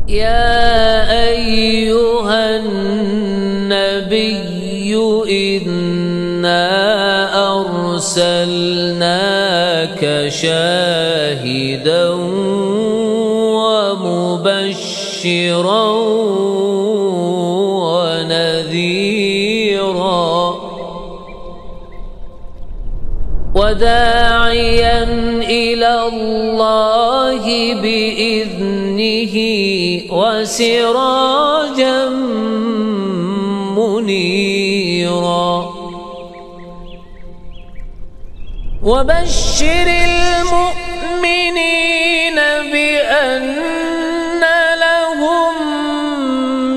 يا أيها النبي إنا أرسلناك شاهدا ومبشرا ونذيرا وداعيا إلى الله بإذنه وسراجا منيرا وبشر المؤمنين بأن لهم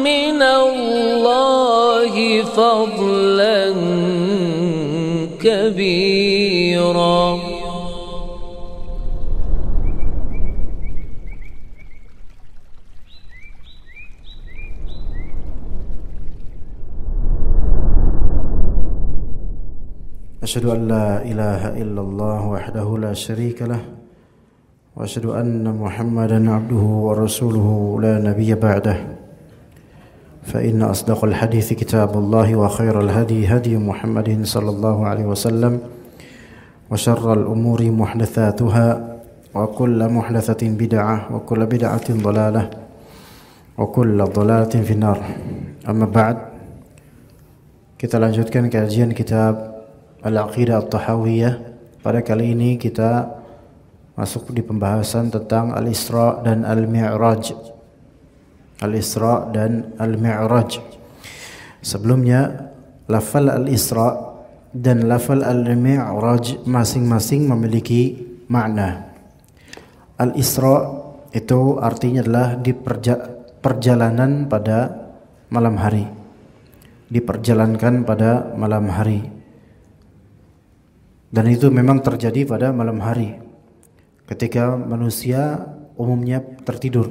من الله فضلا كبيرا. أشهد أن لا إله إلا الله وحده لا شريك له وأشهد أن محمدا عبده ورسوله لا نبي بعده فإن أصدق الحديث كتاب الله وخير الهدي هدي محمد صلى الله عليه وسلم وشر الأمور محدثاتها وكل محدثة بدعة وكل بدعة ضلالة وكل ضلالة في النار. أما بعد, kita lanjutkan kajian kitab Al-Aqidah At-Tahawiyah. Pada kali ini kita masuk di pembahasan tentang Al-Isra dan Al-Mi'raj. Al-Isra dan Al-Mi'raj. Sebelumnya, lafal Al-Isra dan lafal Al-Mi'raj masing-masing memiliki makna. Al-Isra itu artinya adalah di perjalanan pada malam hari. Diperjalankan pada malam hari. Dan itu memang terjadi pada malam hari ketika manusia umumnya tertidur.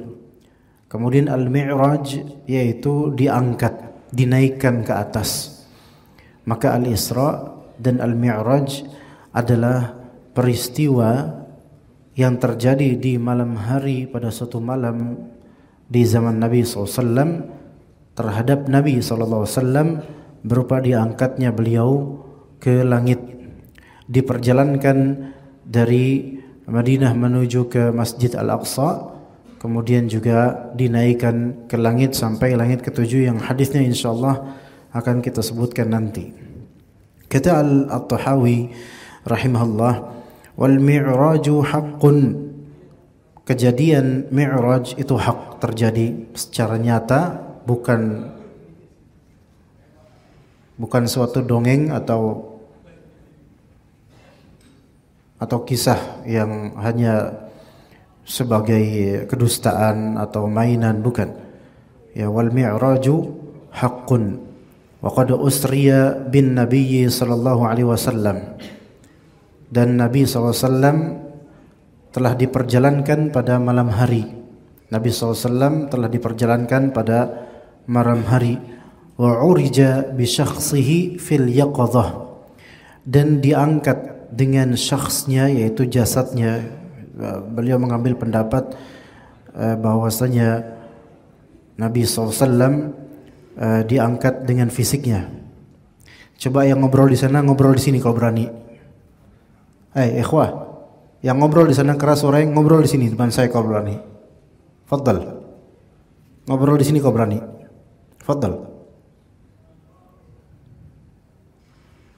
Kemudian Al-Mi'raj yaitu diangkat, dinaikkan ke atas. Maka Al-Isra dan Al-Mi'raj adalah peristiwa yang terjadi di malam hari pada suatu malam di zaman Nabi SAW terhadap Nabi SAW berupa diangkatnya beliau ke langit. Diperjalankan dari Madinah menuju ke Masjid Al-Aqsa, kemudian juga dinaikkan ke langit sampai langit ketujuh yang hadisnya insyaallah akan kita sebutkan nanti. Kata Al-Tahawi rahimahullah, wal mi'raju haqqun, kejadian mi'raj itu hak, terjadi secara nyata, bukan suatu dongeng atau kisah yang hanya sebagai kedustaan atau mainan, bukan. Ya, wal mi'raju haqqun wa qad usriya bin nabiy sallallahu alaihi wasallam, dan Nabi SAW telah diperjalankan pada malam hari. Nabi SAW telah diperjalankan pada malam hari. Wa urija bi syakhsihi fil yaqadhah, dan diangkat dengan syakhsnya yaitu jasadnya. Beliau mengambil pendapat bahwasanya Nabi SAW diangkat dengan fisiknya. Coba yang ngobrol di sana ngobrol di sini kalau berani. Ikhwah, yang ngobrol di sana keras suara, ngobrol di sini depan saya kalau berani. Fadhal. Ngobrol di sini kalau berani. Fadhal.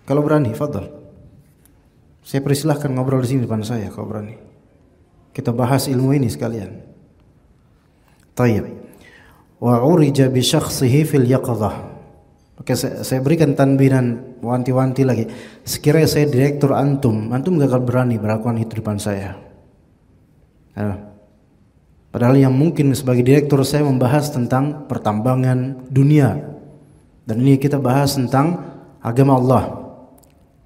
Kalau berani, fadhal. Saya persilahkan ngobrol di sini depan saya kalau berani. Kita bahas ilmu ini sekalian. Tayyib. Wa urija bi syakhsihi fil yaqadhah. Oke, saya berikan tanbihan, wanti-wanti lagi. Sekiranya saya direktur antum gak akan berani melakukan itu depan saya. Padahal yang mungkin sebagai direktur saya membahas tentang pertambangan dunia. Dan ini kita bahas tentang agama Allah.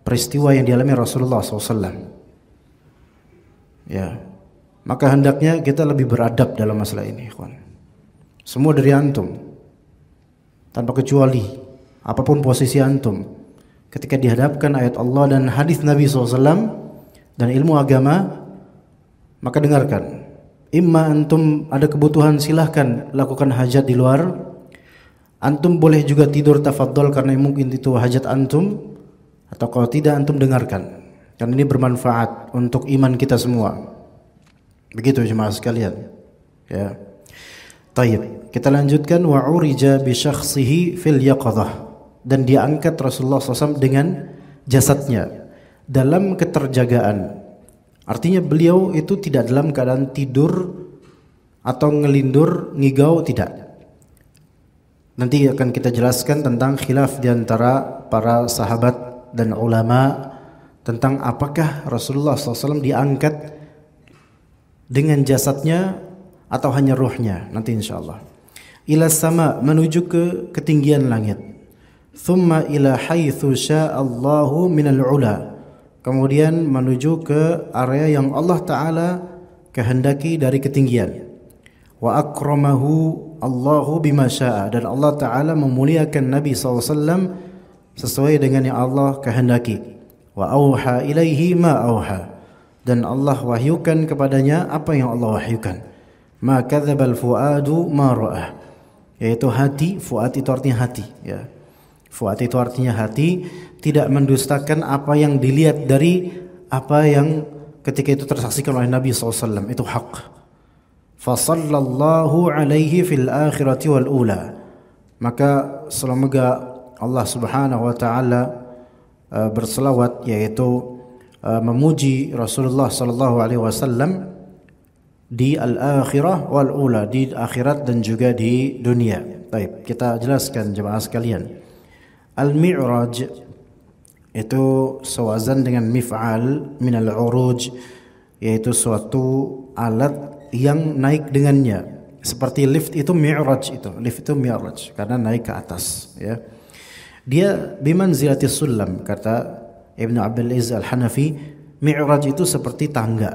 Peristiwa yang dialami Rasulullah SAW. Ya, maka hendaknya kita lebih beradab dalam masalah ini, ikhwan. Semua dari antum, tanpa kecuali, apapun posisi antum, ketika dihadapkan ayat Allah dan hadis Nabi SAW dan ilmu agama, maka dengarkan. Imma antum ada kebutuhan, silahkan lakukan hajat di luar. Antum boleh juga tidur tafadhol karena mungkin itu hajat antum, atau kalau tidak antum dengarkan. Karena ini bermanfaat untuk iman kita semua. Begitu jemaah sekalian. Ya. Taib. Kita lanjutkan wa urija bi syakhsihi fil yaqadhah, dan diangkat Rasulullah SAW dengan jasadnya dalam keterjagaan. Artinya beliau itu tidak dalam keadaan tidur atau ngelindur, ngigau, tidak. Nanti akan kita jelaskan tentang khilaf di antara para sahabat dan ulama tentang apakah Rasulullah SAW diangkat dengan jasadnya atau hanya ruhnya, nanti insyaallah. Ila sama, menuju ke ketinggian langit. Thumma ila haitsu sya'allahu minal ula, kemudian menuju ke area yang Allah Ta'ala kehendaki dari ketinggian. Wa akramahu Allahu bima sya'a, dan Allah Ta'ala memuliakan Nabi SAW sesuai dengan yang Allah kehendaki. Wa auha ilaihi ma auha, dan Allah wahyukan kepadanya apa yang Allah wahyukan. Ma kadzabal fuadu ma ra'ah, yaitu hati. Fuad itu artinya hati, ya. Fuad itu artinya hati, tidak mendustakan apa yang dilihat dari apa yang ketika itu tersaksikan oleh Nabi SAW, itu hak. Fasallallahu alaihi fil akhirati wal ula, maka semoga Allah Subhanahu wa taala berselawat, yaitu memuji Rasulullah sallallahu alaihi wasallam di al-akhirah wal ula, di akhirat dan juga di dunia. Baik, kita jelaskan jemaah sekalian. Al-Mi'raj itu sewazan dengan mif'al min al-uruj, yaitu suatu alat yang naik dengannya. Seperti lift itu mi'raj, itu lift itu mi'raj karena naik ke atas, ya. Dia bimanzilatis sulam, kata Ibnu Abdul Aziz Al-Hanafi, mi'raj itu seperti tangga.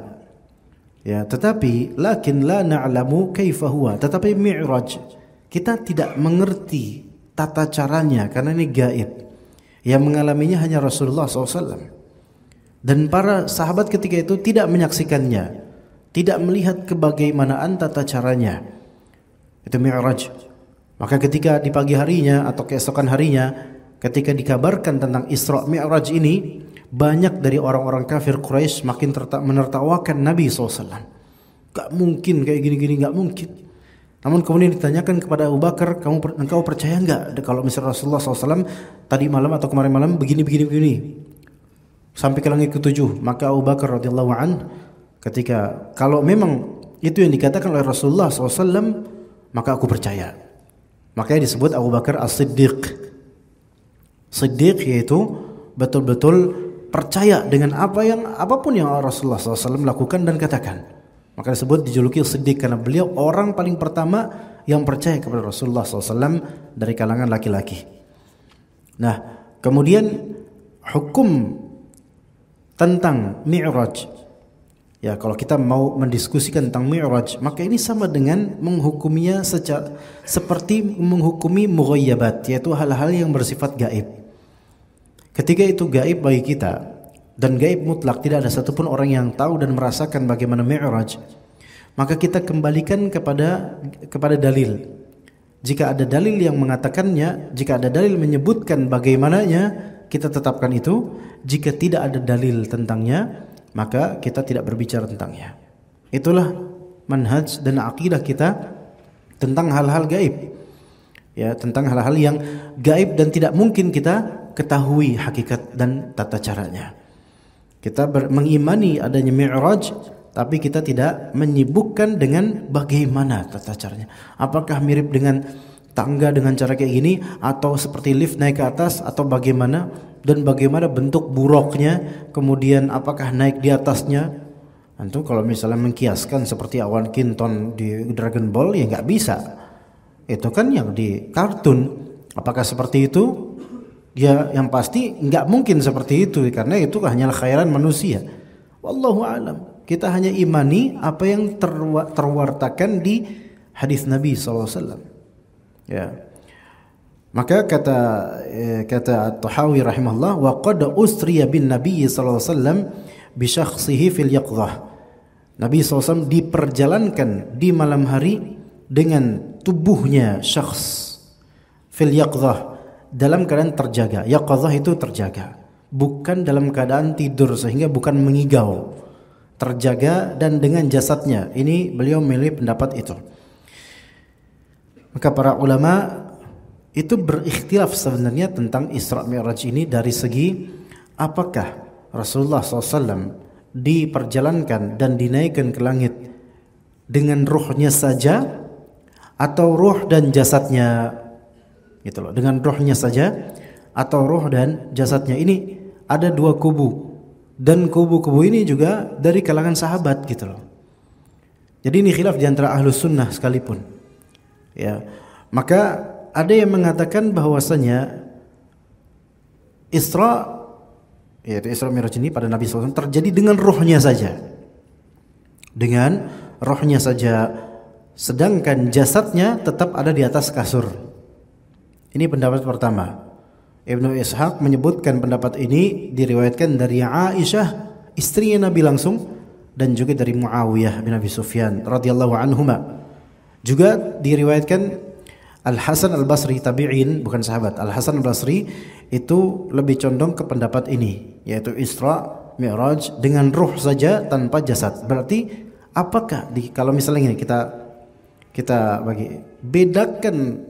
Ya, tetapi lakin la na'lamu kaifa huwa, tetapi mi'raj kita tidak mengerti tata caranya karena ini gaib. Yang mengalaminya hanya Rasulullah SAW. Dan para sahabat ketika itu tidak menyaksikannya, tidak melihat kebagaimanaan tata caranya. Itu mi'raj. Maka ketika di pagi harinya atau keesokan harinya, ketika dikabarkan tentang Isra Mi'raj ini, banyak dari orang-orang kafir Quraisy makin menertawakan Nabi SAW. Gak mungkin kayak gini-gini, gak mungkin. Namun kemudian ditanyakan kepada Abu Bakar, engkau percaya enggak kalau misalnya Rasulullah SAW tadi malam atau kemarin malam begini sampai ke langit ke-7? Maka Abu Bakar radhiyallahu an, ketika kalau memang itu yang dikatakan oleh Rasulullah SAW, maka aku percaya. Makanya disebut Abu Bakar As-Siddiq. Siddiq yaitu betul-betul percaya dengan apapun yang Rasulullah SAW lakukan dan katakan. Maka disebut, dijuluki Siddiq karena beliau orang paling pertama yang percaya kepada Rasulullah SAW dari kalangan laki-laki. Nah, kemudian hukum tentang Mi'raj. Ya, kalau kita mau mendiskusikan tentang Mi'raj, maka ini sama dengan menghukuminya seperti menghukumi mughayyabat, yaitu hal-hal yang bersifat gaib. Ketika itu gaib bagi kita, dan gaib mutlak, tidak ada satupun orang yang tahu dan merasakan bagaimana Mi'raj, maka kita kembalikan kepada dalil. Jika ada dalil yang mengatakannya, jika ada dalil menyebutkan bagaimananya, kita tetapkan itu. Jika tidak ada dalil tentangnya, maka kita tidak berbicara tentangnya. Itulah manhaj dan akidah kita tentang hal-hal gaib. Ya, tentang hal-hal yang gaib dan tidak mungkin kita ketahui hakikat dan tata caranya. Kita mengimani adanya Mi'raj, tapi kita tidak menyibukkan dengan bagaimana tata caranya. Apakah mirip dengan tangga dengan cara kayak gini, atau seperti lift naik ke atas, atau bagaimana, dan bagaimana bentuk buruknya, kemudian apakah naik di atasnya. Antum kalau misalnya mengkiaskan seperti awan Kinton di Dragon Ball, ya nggak bisa. Itu kan yang di kartun. Apakah seperti itu? Ya, yang pasti nggak mungkin seperti itu, karena itu hanyalah khayalan manusia. Wallahu a'lam. Kita hanya imani apa yang terwartakan di hadis Nabi SAW. Ya. Maka kata At-Tahawi rahimahullah, wa qad usriya bin Nabi sallallahu alaihi wasallam bi syakhsihi fil yaqdhah. Nabi SAW diperjalankan di malam hari dengan tubuhnya syakhs fil yaqzah, dalam keadaan terjaga. Yaqzah itu terjaga, bukan dalam keadaan tidur sehingga bukan mengigau, terjaga dan dengan jasadnya. Ini beliau memilih pendapat itu. Maka para ulama itu berikhtilaf sebenarnya tentang Isra Mi'raj ini dari segi apakah Rasulullah SAW diperjalankan dan dinaikkan ke langit dengan ruhnya saja atau ruh dan jasadnya, gitu loh, dengan ruhnya saja atau ruh dan jasadnya. Ini ada dua kubu, dan kubu-kubu ini juga dari kalangan sahabat, gitu loh. Jadi ini khilaf di antara ahlus sunnah sekalipun, ya. Maka ada yang mengatakan bahwasanya Isra, yaitu Isra Mi'raj ini pada Nabi SAW terjadi dengan ruhnya saja, dengan ruhnya saja, sedangkan jasadnya tetap ada di atas kasur. Ini pendapat pertama. Ibnu Ishaq menyebutkan pendapat ini diriwayatkan dari Aisyah, istrinya Nabi langsung, dan juga dari Muawiyah bin Abi Sufyan radhiyallahu anhuma. Juga diriwayatkan Al-Hasan Al-Basri, tabi'in, bukan sahabat. Al-Hasan Al-Basri itu lebih condong ke pendapat ini, yaitu Isra Mi'raj dengan ruh saja tanpa jasad. Berarti apakah kalau misalnya ini kita bagi bedakan,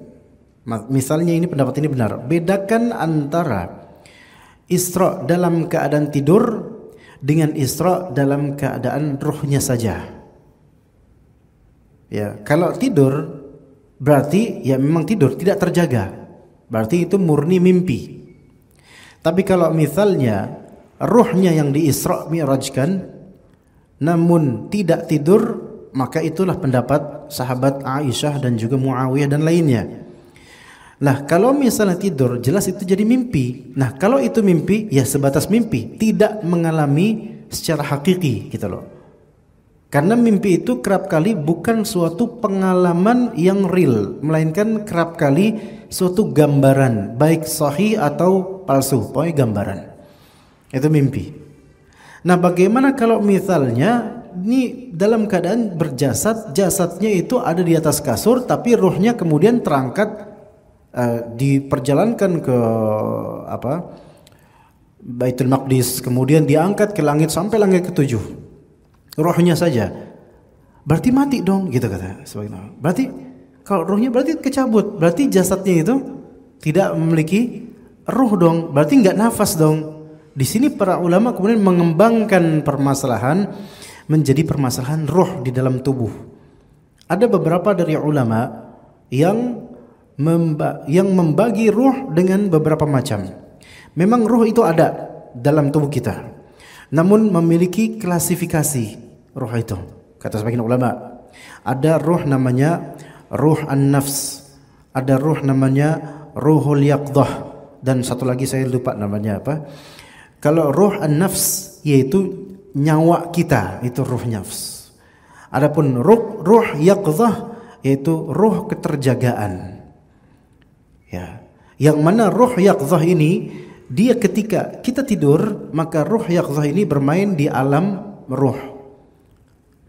misalnya ini pendapat ini benar, bedakan antara Isra dalam keadaan tidur dengan Isra dalam keadaan ruhnya saja. Ya, kalau tidur berarti ya memang tidur, tidak terjaga, berarti itu murni mimpi. Tapi kalau misalnya ruhnya yang di Isra Mi'rajkan namun tidak tidur, maka itulah pendapat sahabat Aisyah dan juga Muawiyah dan lainnya. Nah, kalau misalnya tidur, jelas itu jadi mimpi. Nah, kalau itu mimpi, ya sebatas mimpi, tidak mengalami secara hakiki, gitu loh. Karena mimpi itu kerap kali bukan suatu pengalaman yang real, melainkan kerap kali suatu gambaran, baik sahih atau palsu, pokoknya gambaran. Itu mimpi. Nah, bagaimana kalau misalnya ini dalam keadaan berjasad, jasadnya itu ada di atas kasur, tapi ruhnya kemudian terangkat, diperjalankan ke Baitul Maqdis, kemudian diangkat ke langit sampai langit ke-7. Rohnya saja, berarti mati dong, gitu kata sebagian. Berarti kalau rohnya berarti kecabut, berarti jasadnya itu tidak memiliki ruh dong, berarti nggak nafas dong. Di sini para ulama kemudian mengembangkan permasalahan menjadi permasalahan ruh di dalam tubuh. Ada beberapa dari ulama yang membagi ruh dengan beberapa macam. Memang ruh itu ada dalam tubuh kita, namun memiliki klasifikasi ruh itu. Kata sebagian ulama, ada ruh namanya ruh an-nafs, ada ruh namanya ruhul yaqdah, dan satu lagi saya lupa namanya apa. Kalau ruh an-nafs yaitu nyawa kita, itu ruh nafs. Adapun ruh yaqdah yaitu ruh keterjagaan. Ya, yang mana ruh yaqdah ini, dia ketika kita tidur, maka ruh yaqzah ini bermain di alam ruh.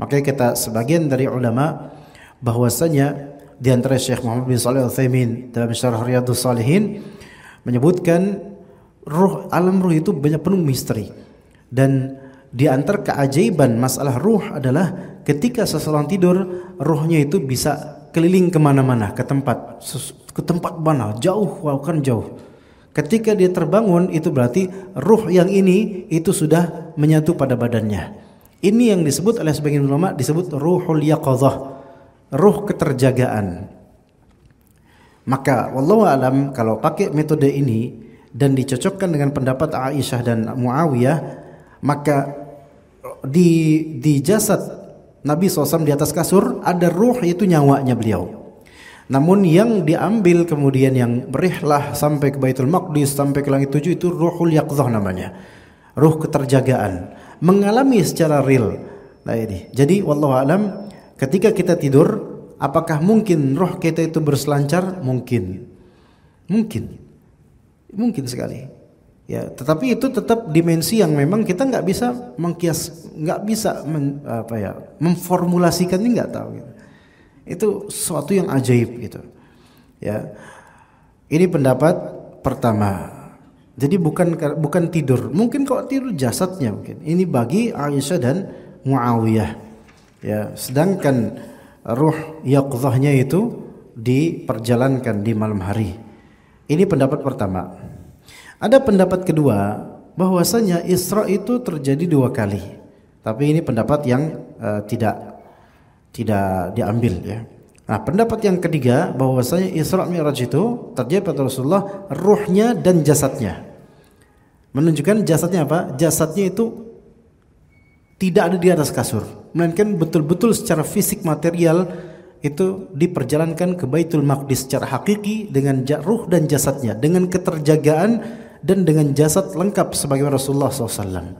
Makanya kata sebagian dari ulama bahwasanya di antara Syekh Muhammad bin Shalih Al-Utsaimin dalam Syarah Riyadhus Shalihin menyebutkan alam ruh itu banyak penuh misteri, dan di antara keajaiban masalah ruh adalah ketika seseorang tidur, ruhnya itu bisa keliling kemana-mana, ke tempat mana, jauh, bahkan jauh. Ketika dia terbangun, itu berarti ruh yang ini itu sudah menyatu pada badannya. Ini yang disebut oleh sebagian ulama disebut ruhul yaqazah, ruh keterjagaan. Maka wallahu alam, kalau pakai metode ini dan dicocokkan dengan pendapat Aisyah dan Muawiyah, maka di jasad Nabi SAW di atas kasur ada ruh, yaitu nyawanya beliau. Namun yang diambil kemudian yang berihlah sampai ke Baitul Maqdis, sampai ke langit 7, itu ruhul yaqzah namanya, ruh keterjagaan, mengalami secara real. Nah ini, jadi wallahu alam, ketika kita tidur, apakah mungkin ruh kita itu berselancar? Mungkin sekali. Ya, tetapi itu tetap dimensi yang memang kita nggak bisa memformulasikannya, nggak tahu. Gitu. Itu sesuatu yang ajaib gitu. Ya, ini pendapat pertama. Jadi bukan tidur. Mungkin kalau tidur jasadnya mungkin. Ini bagi Aisyah dan Muawiyah. Ya, sedangkan ruh yaqzahnya itu diperjalankan di malam hari. Ini pendapat pertama. Ada pendapat kedua bahwasanya Isra itu terjadi 2 kali. Tapi ini pendapat yang tidak diambil ya. Nah, pendapat yang ketiga bahwasanya Isra Mi'raj itu terjadi pada Rasulullah ruhnya dan jasadnya. Menunjukkan jasadnya apa? Jasadnya itu tidak ada di atas kasur, melainkan betul-betul secara fisik material itu diperjalankan ke Baitul Maqdis secara hakiki dengan ruh dan jasadnya, dengan keterjagaan dan dengan jasad lengkap sebagai Rasulullah SAW.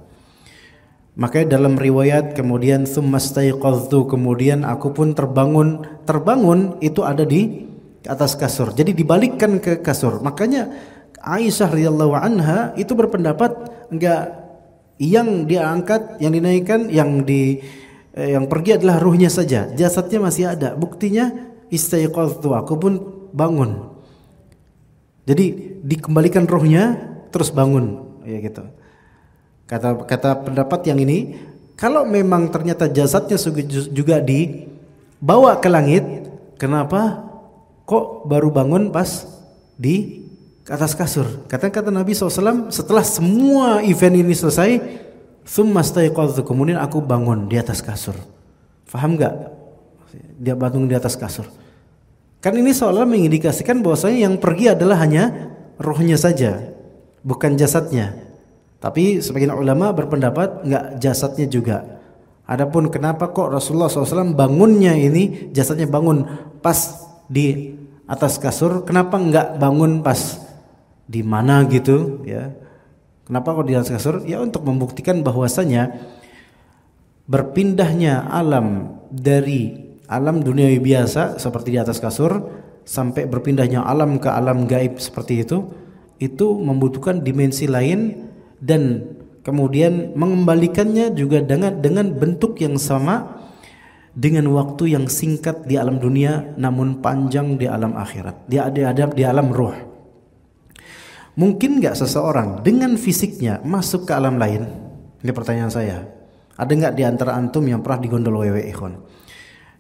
Makanya dalam riwayat kemudian tsumastaiqadzu, kemudian aku pun terbangun itu ada di atas kasur. Jadi dibalikkan ke kasur. Makanya Aisyah radhiyallahu anha itu berpendapat enggak, yang diangkat, yang dinaikkan, yang pergi adalah ruhnya saja, jasadnya masih ada. Buktinya istaiqadzu, aku pun bangun. Jadi dikembalikan ruhnya terus bangun, ya gitu. Kata pendapat yang ini, kalau memang ternyata jasadnya juga dibawa ke langit, kenapa kok baru bangun pas di atas kasur? Kata Nabi SAW, setelah semua event ini selesai, tsumastaiqadzu, kemudian aku bangun di atas kasur. Faham gak? Dia bangun di atas kasur. Kan ini seolah mengindikasikan bahwasanya yang pergi adalah hanya rohnya saja, bukan jasadnya. Tapi sebagian ulama berpendapat enggak, jasadnya juga. Adapun kenapa kok Rasulullah SAW bangunnya ini jasadnya bangun pas di atas kasur, kenapa enggak bangun pas di mana gitu ya? Kenapa kok di atas kasur? Ya untuk membuktikan bahwasanya berpindahnya alam dari alam duniawi biasa seperti di atas kasur sampai berpindahnya alam ke alam gaib seperti itu membutuhkan dimensi lain, dan kemudian mengembalikannya juga dengan bentuk yang sama, dengan waktu yang singkat di alam dunia namun panjang di alam akhirat, di alam ruh. Mungkin nggak seseorang dengan fisiknya masuk ke alam lain? Ini pertanyaan saya. Ada nggak di antara antum yang pernah digondol wewe ikhwan,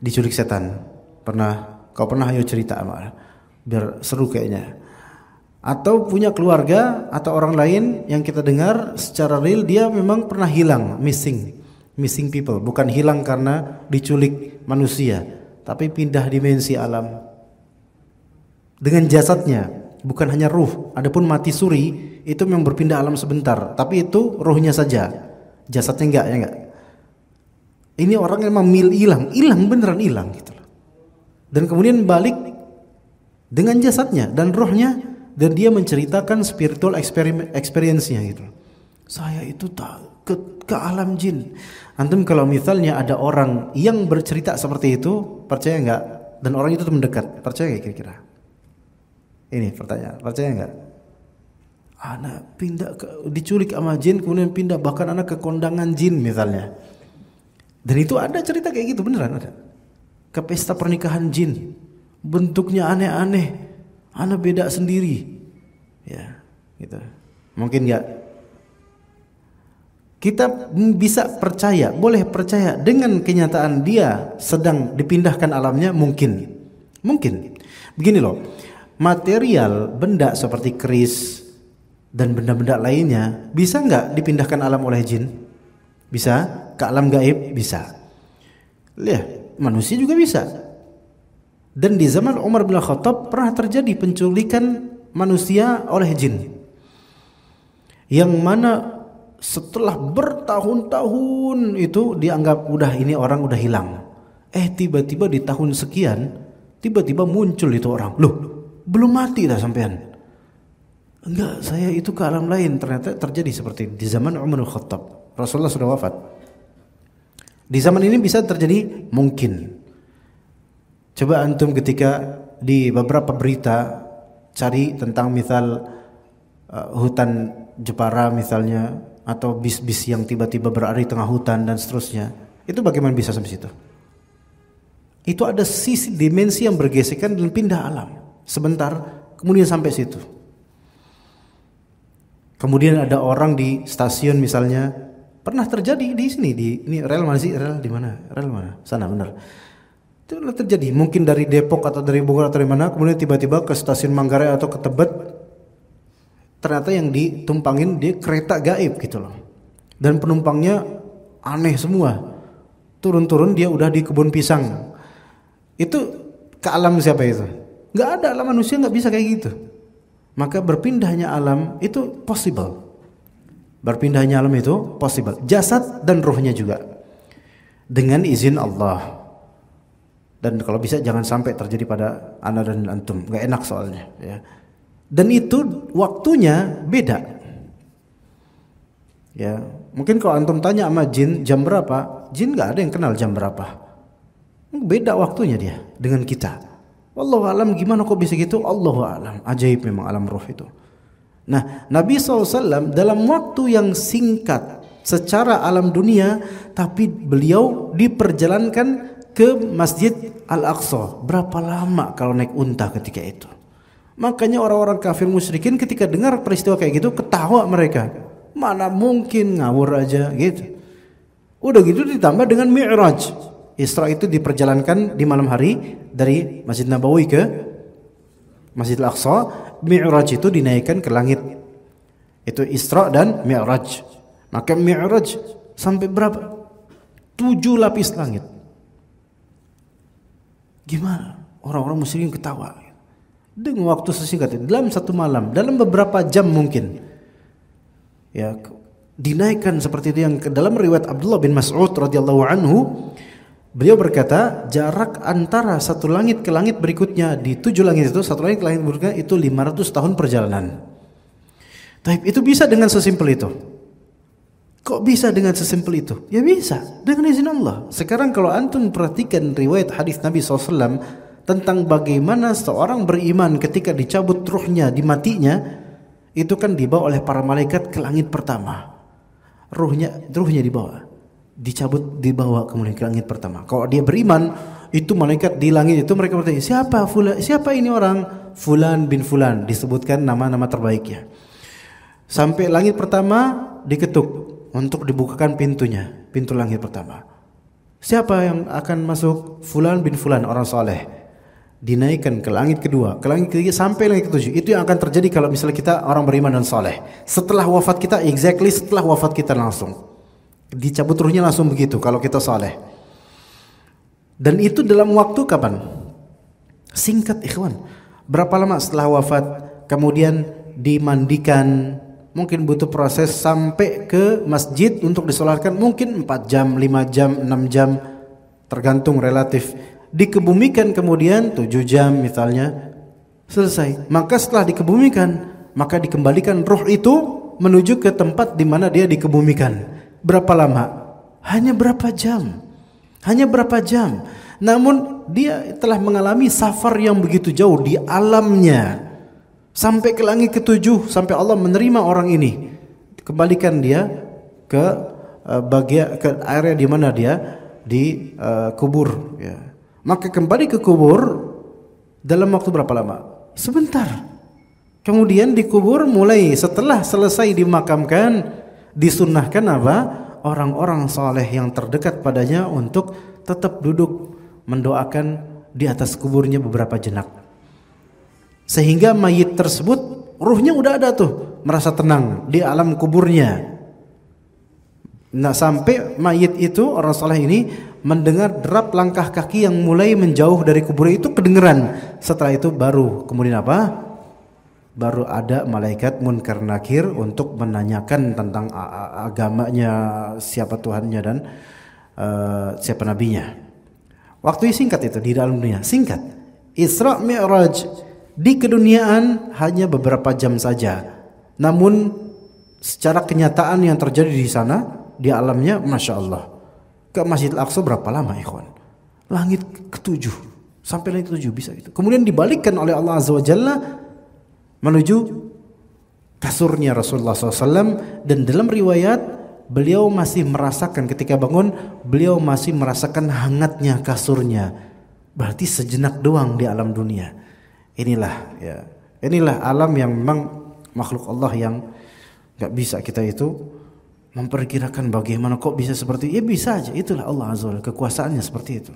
diculik setan? Pernah? Kau pernah? Ayo cerita, biar seru kayaknya. Atau punya keluarga atau orang lain yang kita dengar secara real dia memang pernah hilang, missing people, bukan hilang karena diculik manusia, tapi pindah dimensi alam dengan jasadnya, bukan hanya ruh. Adapun mati suri itu memang berpindah alam sebentar, tapi itu ruhnya saja, jasadnya enggak, ya enggak. Ini orang memang hilang beneran hilang gitu loh. Dan kemudian balik dengan jasadnya dan ruhnya, dan dia menceritakan spiritual experience-nya gitu. Saya itu ke alam jin. Antum kalau misalnya ada orang yang bercerita seperti itu, percaya enggak? Dan orang itu mendekat, percaya enggak kira-kira? Ini pertanyaan, percaya enggak? Anak diculik sama jin, kemudian pindah, bahkan anak ke kondangan jin misalnya. Dan itu ada cerita kayak gitu, beneran ada. Ke pesta pernikahan jin, bentuknya aneh-aneh, anak beda sendiri, ya, gitu. Mungkin enggak? Kita bisa percaya, boleh percaya dengan kenyataan dia sedang dipindahkan alamnya, mungkin. Begini loh, material benda seperti keris dan benda-benda lainnya bisa enggak dipindahkan alam oleh jin? Bisa, ke alam gaib bisa. Lihat, manusia juga bisa. Dan di zaman Umar bin Khattab pernah terjadi penculikan manusia oleh jin, yang mana setelah bertahun-tahun itu dianggap ini orang udah hilang. Tiba-tiba di tahun sekian tiba-tiba muncul itu orang. Loh, belum mati dah sampean? Enggak, saya itu ke alam lain. Ternyata terjadi seperti di zaman Umar bin Khattab. Rasulullah sudah wafat. Di zaman ini bisa terjadi? Mungkin. Coba antum ketika di beberapa berita cari tentang misal hutan Jepara misalnya, atau bis-bis yang tiba-tiba berada di tengah hutan dan seterusnya. Itu bagaimana bisa sampai situ? Itu ada sisi dimensi yang bergesekan dan pindah alam. Sebentar, kemudian sampai situ. Kemudian ada orang di stasiun misalnya, pernah terjadi di sini, ini rel mana sih? Rel di mana? Rel mana? Sana benar. Itu pernah terjadi, mungkin dari Depok atau dari Bogor atau dari mana, kemudian tiba-tiba ke stasiun Manggarai atau ke Tebet, ternyata yang ditumpangin dia kereta gaib gitu loh. Dan penumpangnya aneh semua. Turun-turun dia udah di kebun pisang. Itu ke alam siapa itu? Nggak ada, alam manusia nggak bisa kayak gitu. Maka berpindahnya alam itu possible. Berpindahnya alam itu possible. Jasad dan ruhnya juga. Dengan izin Allah. Dan kalau bisa jangan sampai terjadi pada ana dan antum. Nggak enak soalnya. Ya. Dan itu waktunya beda. Ya, mungkin kalau antum tanya sama jin jam berapa, jin nggak ada yang kenal jam berapa. Beda waktunya dia dengan kita. Wallahu alam, gimana kok bisa gitu? Allahu alam. Ajaib memang alam roh itu. Nah, Nabi SAW dalam waktu yang singkat secara alam dunia, tapi beliau diperjalankan ke Masjid Al-Aqsa. Berapa lama kalau naik unta ketika itu? Makanya orang-orang kafir musyrikin ketika dengar peristiwa kayak gitu ketawa mereka. Mana mungkin, ngawur aja gitu. Udah gitu ditambah dengan Mi'raj. Isra itu diperjalankan di malam hari dari Masjid Nabawi ke Masjid Al-Aqsa. Mi'raj itu dinaikkan ke langit. Itu Isra dan Mi'raj. Maka Mi'raj sampai berapa? 7 lapis langit. Gimana? Orang-orang musyrikin ketawa. Dengan waktu sesingkat itu, dalam satu malam, dalam beberapa jam mungkin. Ya, dinaikkan seperti itu yang ke dalam riwayat Abdullah bin Mas'ud radhiyallahu anhu. Beliau berkata, jarak antara satu langit ke langit berikutnya di 7 langit itu, satu langit ke langit berikutnya itu 500 tahun perjalanan. Tapi itu bisa dengan sesimpel itu. Kok bisa dengan sesimpel itu? Ya bisa, dengan izin Allah. Sekarang kalau antum perhatikan riwayat hadis Nabi SAW tentang bagaimana seorang beriman ketika dicabut ruhnya, dimatinya, itu kan dibawa oleh para malaikat ke langit pertama. Ruhnya dibawa. Dicabut, dibawa kemudian ke langit pertama. Kalau dia beriman, itu malaikat di langit itu mereka bertanya, siapa ini orang? Fulan bin Fulan, disebutkan nama-nama terbaiknya. Sampai langit pertama diketuk untuk dibukakan pintunya, pintu langit pertama. Siapa yang akan masuk? Fulan bin Fulan, orang soleh. Dinaikkan ke langit kedua, ke langit ketiga sampai langit ketujuh. Itu yang akan terjadi kalau misalnya kita orang beriman dan soleh. Setelah wafat kita, exactly setelah wafat kita langsung. Dicabut ruhnya langsung begitu kalau kita saleh. Dan itu dalam waktu kapan? Singkat ikhwan. Berapa lama setelah wafat kemudian dimandikan, mungkin butuh proses sampai ke masjid untuk disolatkan, mungkin 4 jam, 5 jam, 6 jam, tergantung relatif. Dikebumikan kemudian 7 jam misalnya, selesai. Maka setelah dikebumikan, maka dikembalikan ruh itu menuju ke tempat di mana dia dikebumikan. Berapa lama? Hanya berapa jam. Hanya berapa jam. Namun dia telah mengalami safar yang begitu jauh di alamnya. Sampai ke langit ketujuh, sampai Allah menerima orang ini. Kembalikan dia ke ke area di mana dia dikubur. Ya. Maka kembali ke kubur dalam waktu berapa lama? Sebentar. Kemudian dikubur mulai setelah selesai dimakamkan, disunnahkan apa? Orang-orang saleh yang terdekat padanya untuk tetap duduk mendoakan di atas kuburnya beberapa jenak. Sehingga mayit tersebut ruhnya udah ada tuh, merasa tenang di alam kuburnya. Nah, sampai mayit itu, orang saleh ini mendengar derap langkah kaki yang mulai menjauh dari kubur itu kedengeran. Setelah itu baru kemudian apa? Baru ada malaikat munkar nakir untuk menanyakan tentang agamanya, siapa Tuhannya dan siapa nabinya. Waktu singkat itu di dalam dunia, singkat. Isra Mi'raj di keduniaan hanya beberapa jam saja. Namun secara kenyataan yang terjadi di sana, di alamnya, Masya Allah. Ke Masjid Al-Aqsa berapa lama ikhwan? Langit ketujuh, sampai langit ketujuh bisa gitu. Kemudian dibalikkan oleh Allah Azza wa Jalla menuju kasurnya Rasulullah SAW, dan dalam riwayat beliau masih merasakan ketika bangun, beliau masih merasakan hangatnya kasurnya. Berarti sejenak doang di alam dunia. Inilah alam yang memang makhluk Allah yang gak bisa kita itu memperkirakan bagaimana kok bisa seperti itu. Ya bisa aja, itulah Allah Azza wa Jalla, kekuasaannya seperti itu.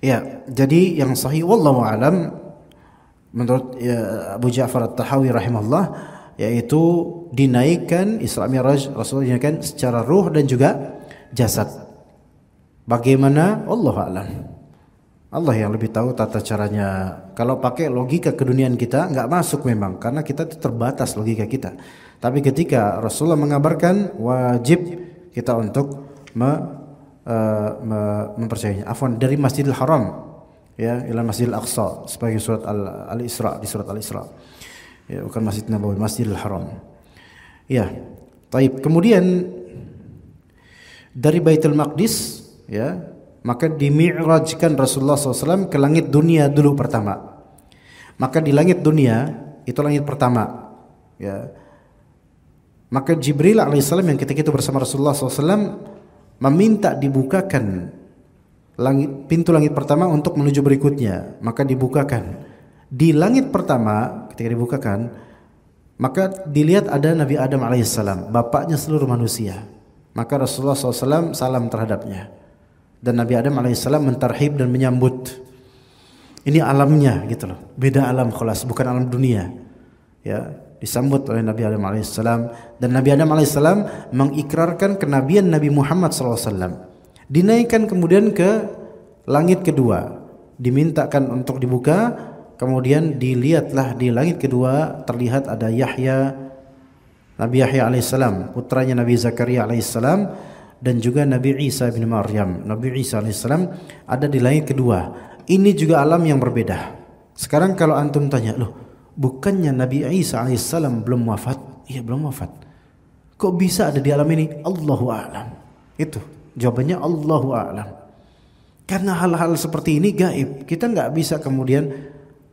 Ya, jadi yang sahih wallahu alam menurut Abu Ja'far At-Tahawi rahimahullah, yaitu dinaikkan Isra Mi'raj, Rasulullah dinaikkan secara ruh dan juga jasad. Bagaimana? Allah alam. Allah yang lebih tahu tata caranya. Kalau pakai logika keduniaan kita nggak masuk memang, karena kita itu terbatas logika kita. Tapi ketika Rasulullah mengabarkan, wajib kita untuk mempercayainya. Afwan, dari Masjidil Haram ya ila Masjidil Aqsa sebagai surat Al-Isra, di surat Al-Isra. Ya, bukan Masjid Nabawi, Masjidil Haram. Ya. Taib. Kemudian dari Baitul Maqdis ya, maka dimi'rajkan Rasulullah SAW ke langit dunia dulu pertama. Maka di langit dunia, itu langit pertama ya, maka Jibril alaihissalam yang ketika itu bersama Rasulullah SAW meminta dibukakan pintu langit pertama untuk menuju berikutnya. Maka dibukakan. Di langit pertama ketika dibukakan, maka dilihat ada Nabi Adam alaihissalam, bapaknya seluruh manusia. Maka Rasulullah SAW salam terhadapnya. Dan Nabi Adam alaihissalam mentarhib dan menyambut. Ini alamnya gitu loh. Beda alam khalas, bukan alam dunia. Ya, disambut oleh Nabi Adam alaihissalam, dan Nabi Adam alaihissalam mengikrarkan kenabian Nabi Muhammad SAW. Dinaikkan kemudian ke langit kedua, dimintakan untuk dibuka, kemudian dilihatlah di langit kedua terlihat ada Yahya, Nabi Yahya alaihissalam, putranya Nabi Zakaria alaihissalam, dan juga Nabi Isa bin Maryam. Nabi Isa alaihissalam ada di langit kedua. Ini juga alam yang berbeda. Sekarang kalau antum tanya, loh, bukannya Nabi Isa alaihissalam belum wafat? Iya, belum wafat. Kok bisa ada di alam ini? Allahu a'lam. Itu jawabannya, Allahu a'lam. Karena hal-hal seperti ini gaib. Kita nggak bisa kemudian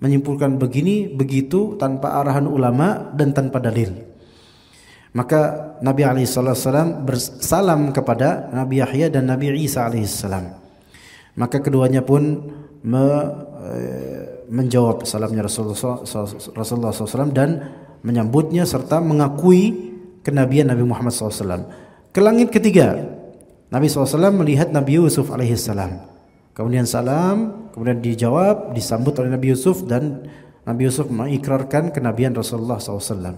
menyimpulkan begini begitu tanpa arahan ulama dan tanpa dalil. Maka Nabi alaihissalam bersalam kepada Nabi Yahya dan Nabi Isa alaihissalam. Maka keduanya pun menjawab salamnya Rasulullah SAW dan menyambutnya serta mengakui kenabian Nabi Muhammad SAW. Ke langit ketiga, Nabi SAW melihat Nabi Yusuf alaihissalam. Kemudian salam, kemudian dijawab, disambut oleh Nabi Yusuf, dan Nabi Yusuf mengikrarkan kenabian Rasulullah SAW.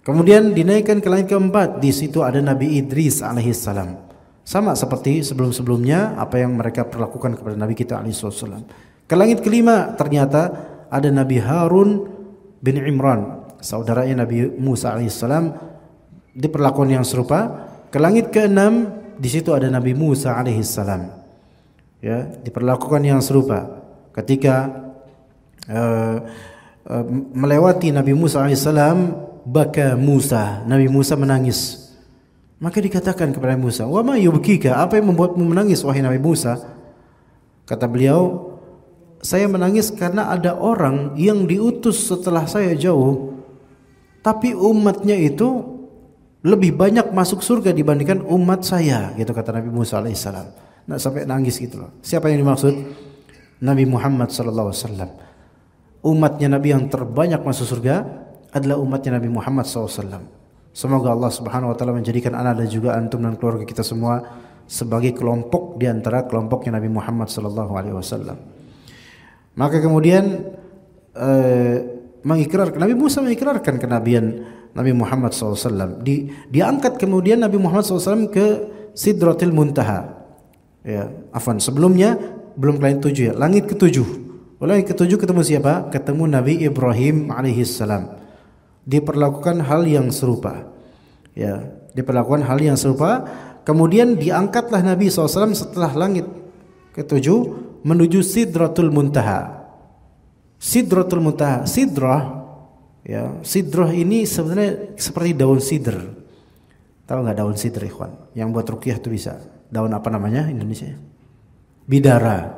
Kemudian dinaikkan ke langit keempat, di situ ada Nabi Idris alaihissalam. Sama seperti sebelum-sebelumnya apa yang mereka perlakukan kepada Nabi kita alaihissalam. Ke langit kelima ternyata ada Nabi Harun bin Imran, saudaranya Nabi Musa alaihissalam, diperlakukan yang serupa. Ke langit keenam, di situ ada Nabi Musa alaihissalam. Ya, diperlakukan yang serupa. Ketika melewati Nabi Musa alaihissalam, baka Musa, Nabi Musa menangis. Maka dikatakan kepada Musa, "Wa ma yubkika? Apa yang membuatmu menangis wahai Nabi Musa?" Kata beliau, "Saya menangis karena ada orang yang diutus setelah saya jauh, tapi umatnya itu lebih banyak masuk surga dibandingkan umat saya." Gitu kata Nabi Musa alaihissalam. Nah, sampai nangis gitu loh. Siapa yang dimaksud? Nabi Muhammad sallallahu alaihi wasallam. Umatnya Nabi yang terbanyak masuk surga adalah umatnya Nabi Muhammad SAW. Semoga Allah Subhanahu wa taala menjadikan ana dan juga antum dan keluarga kita semua sebagai kelompok di antara kelompoknya Nabi Muhammad sallallahu alaihi wasallam. Maka kemudian Nabi Musa mengikrarkan kenabian Nabi Muhammad SAW. Diangkat kemudian Nabi Muhammad SAW ke Sidratil Muntaha. Ya, afwan, sebelumnya belum ke langit 7 ya, langit ke-7. Langit ke-7 ketemu siapa? Ketemu Nabi Ibrahim alaihissalam. Diperlakukan hal yang serupa. Ya, diperlakukan hal yang serupa. Kemudian diangkatlah Nabi SAW setelah langit ke-7 menuju Sidratul Muntaha. Sidratul Muntaha, sidrah, ya, sidrah ini sebenarnya seperti daun sidr. Tahu nggak daun sidr, ikhwan? Yang buat ruqyah itu bisa. Daun apa namanya Indonesia? Bidara.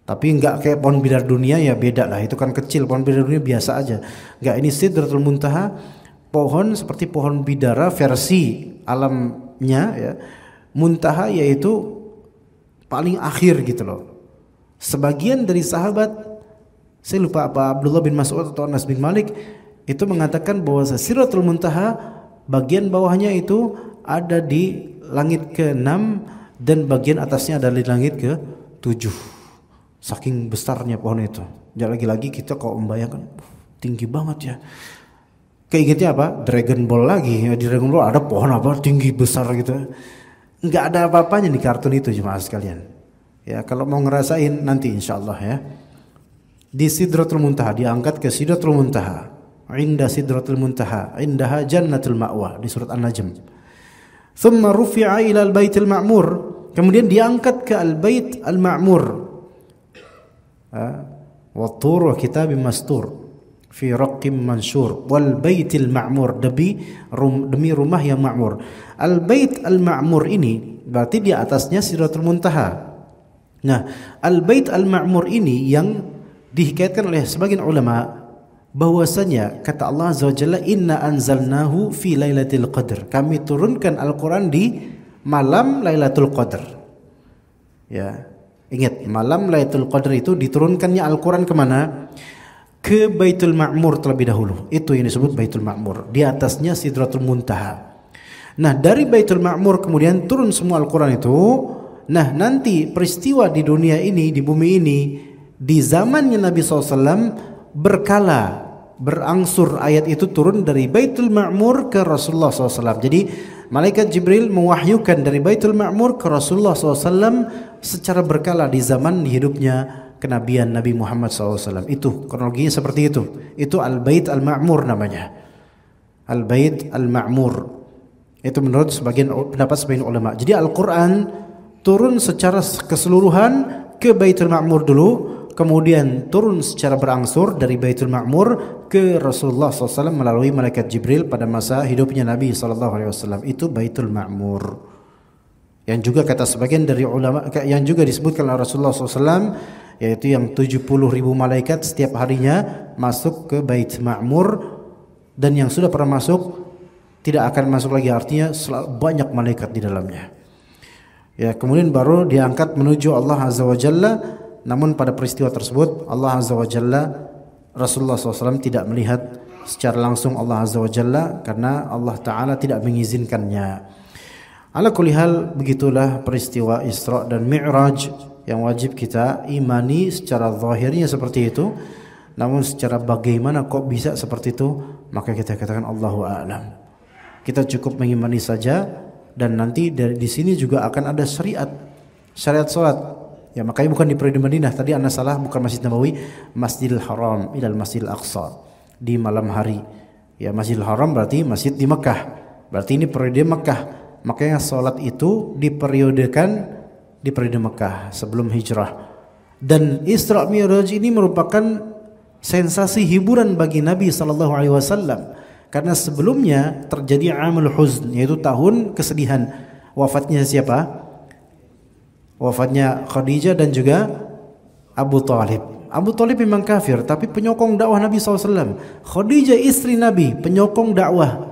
Tapi enggak kayak pohon bidar dunia, ya beda lah. Itu kan kecil, pohon bidar dunia biasa aja. Enggak, ini Sidratul Muntaha, pohon seperti pohon bidara versi alamnya ya. Muntaha yaitu paling akhir gitu loh. Sebagian dari sahabat, saya lupa apa, Abdullah bin Mas'ud atau Anas bin Malik, itu mengatakan bahwa Sidratul Muntaha bagian bawahnya itu ada di langit ke-6 dan bagian atasnya ada di langit ke-7. Saking besarnya pohon itu. Jangan lagi-lagi kita kalau membayangkan tinggi banget ya. Kayak gitu apa? Dragon Ball lagi. Di Dragon Ball ada pohon apa tinggi besar gitu. Enggak ada apa-apanya di kartun itu jemaah sekalian. Ya, kalau mau ngerasain nanti insyaallah ya. Di Sidratul Muntaha, diangkat ke Sidratul Muntaha. Inda Sidratul Muntaha, indaha Jannatul Ma'wa di surat An-Najm. Thumma rufi'a ila al-Baitul Ma'mur. Kemudian diangkat ke Al-Bait Al-Ma'mur. Wat-tur wa kitabim mastur fi raqqim mansyur wal baitil ma'mur, demi rumah yang ma'mur. Al bait al ma'mur ini berarti di atasnya Sidratul Muntaha. Nah, al bait al ma'mur ini yang dihikayatkan oleh sebagian ulama bahwasanya kata Allah Azza wa Jalla, inna anzalnahu fi lailatul qadr, kami turunkan Al-Qur'an di malam Lailatul Qadar. Ya. Ingat, malam Lailatul Qadar itu diturunkannya Al-Quran kemana? Ke Baitul Ma'mur terlebih dahulu. Itu yang disebut Baitul Ma'mur. Di atasnya Sidratul Muntaha. Nah, dari Baitul Ma'mur kemudian turun semua Al-Quran itu. Nah, nanti peristiwa di dunia ini, di bumi ini, di zamannya Nabi SAW berkala, berangsur ayat itu turun dari Baitul Ma'mur ke Rasulullah SAW. Jadi malaikat Jibril mewahyukan dari Baitul Ma'mur ke Rasulullah SAW secara berkala di zaman hidupnya kenabian Nabi Muhammad SAW. Itu kronologinya seperti itu. Itu Al-Bait Al-Ma'mur namanya. Al-Bait Al-Ma'mur. Itu menurut pendapat sebagian ulama. Jadi Al-Quran turun secara keseluruhan ke Baitul Ma'mur dulu, kemudian turun secara berangsur dari Baitul Ma'mur ke Rasulullah SAW melalui malaikat Jibril pada masa hidupnya Nabi SAW. Itu Baitul Ma'mur. Yang juga kata sebagian dari ulama, yang juga disebutkan oleh Rasulullah SAW, yaitu yang 70.000 malaikat setiap harinya masuk ke Bait Ma'mur, dan yang sudah pernah masuk tidak akan masuk lagi, artinya banyak malaikat di dalamnya. Ya, kemudian baru diangkat menuju Allah Azza wa Jalla. Namun pada peristiwa tersebut Allah Azza wa Jalla, Rasulullah SAW tidak melihat secara langsung Allah Azza wa Jalla karena Allah Ta'ala tidak mengizinkannya. Ala kulli hal, begitulah peristiwa Isra dan Mi'raj yang wajib kita imani secara zahirnya seperti itu. Namun secara bagaimana kok bisa seperti itu, maka kita katakan Allahu a'lam. Kita cukup mengimani saja, dan nanti di sini juga akan ada syariat salat. Ya, makanya bukan di periode Madinah. Tadi anda salah, bukan Masjid Nabawi, Masjidil Haram ilal Masjidil Aqsa di malam hari. Ya, Masjidil Haram berarti masjid di Mekah. Berarti ini periode Mekah. Makanya salat itu diperiodekan di periode Mekah sebelum hijrah. Dan Isra Mi'raj ini merupakan sensasi hiburan bagi Nabi SAW. Karena sebelumnya terjadi Amul Huzn, yaitu tahun kesedihan. Wafatnya siapa? Wafatnya Khadijah dan juga Abu Talib. Abu Talib memang kafir, tapi penyokong dakwah Nabi SAW. Khadijah istri Nabi, penyokong dakwah.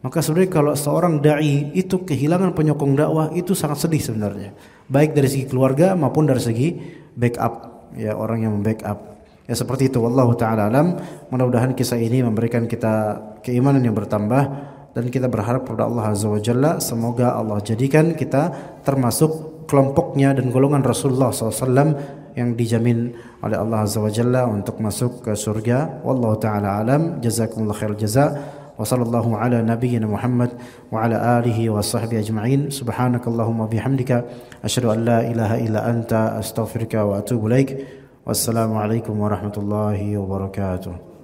Maka sebenarnya kalau seorang da'i itu kehilangan penyokong dakwah, itu sangat sedih sebenarnya. Baik dari segi keluarga maupun dari segi backup, ya, orang yang membackup. Ya, seperti itu. Wallahu ta'ala alam. Mudah-mudahan kisah ini memberikan kita keimanan yang bertambah, dan kita berharap kepada Allah Azza wa Jalla, semoga Allah jadikan kita termasuk kelompoknya dan golongan Rasulullah SAW yang dijamin oleh Allah Azza wa Jalla untuk masuk ke surga. Wallahu ta'ala alam. Jazakumullah khairul jaza. Wa sallallahu ala nabiyyina Muhammad wa ala alihi wa sahbihi ajma'in. Subhanakallahumma bihamdika asyhadu an la ilaha illa anta astaghfiruka wa atubu ilaik. Wassalamu alaikum warahmatullahi wabarakatuh.